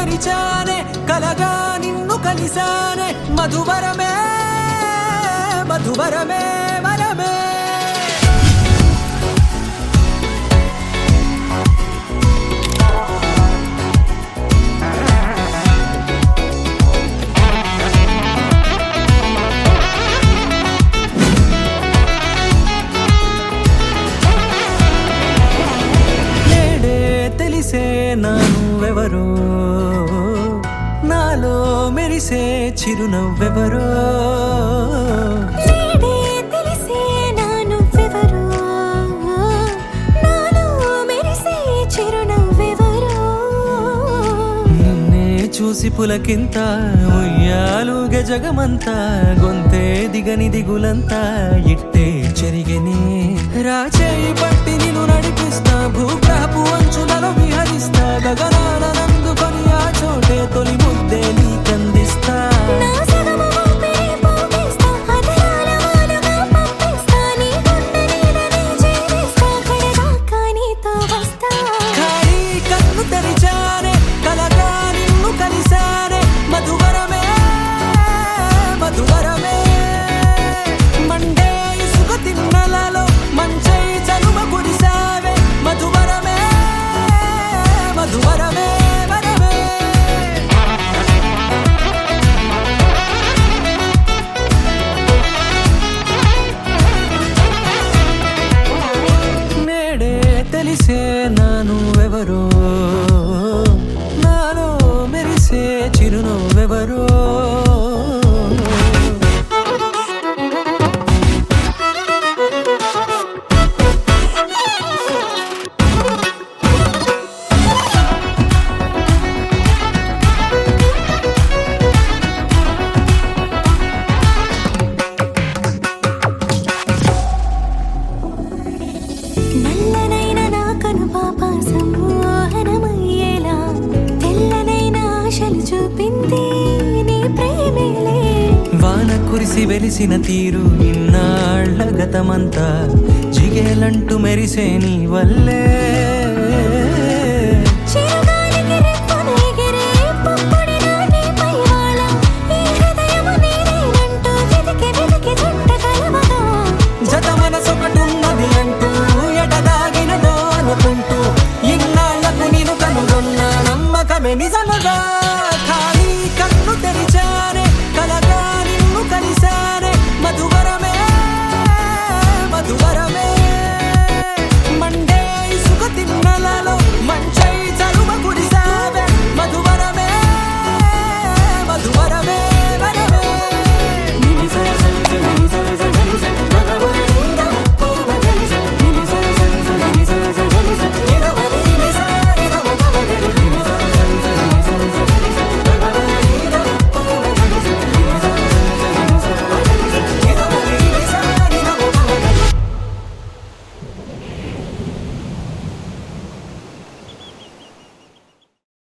తెరిచానే కలగా నిన్ను కలిసానే మధువరమే మధువరమే వరమే నానువెవరో నాలో మెరిసే చిరునవ్వెవరో తెలిసే నానువెవరో నాలో మెరిసే చిరునవ్వెవరో నిన్నే చూసి పులకింత ఉయ్యాలుగ జగమంతా గొంతే దిగని దిగులంతా ఇట్టే చెరిగనే రాచేయి పట్టి నిన్ను నడిపిస్తా భూగ్రహపు అంచులలో విహరిస్తా గగనాన నందుకొని ఆ చోటే తొలి ముద్దే నీకందిస్తా ఖాళీ కన్ను తెరిచానే కలగా నిన్ను కలిసానే మధువరమే మధువరమే మండే ఇసుక తిన్నలలో మంచై చలుమ కురిసావే మధువరమే మధువరమే వరమే నేడే తెలిసే నానువెవరో నాలో మెరిసే చిరునవ్వెవరో నల్లనైన నా కనుపాప సమ్మోహనమయ్యేలా తెల్లనైన ఆశలు చూపింది నీ ప్రేమేలే వాన కురిసి వెలిసిన తీరు ఇన్నాళ్ల గతమంతా జిగేలంటూ మెరిసే నీ వల్లే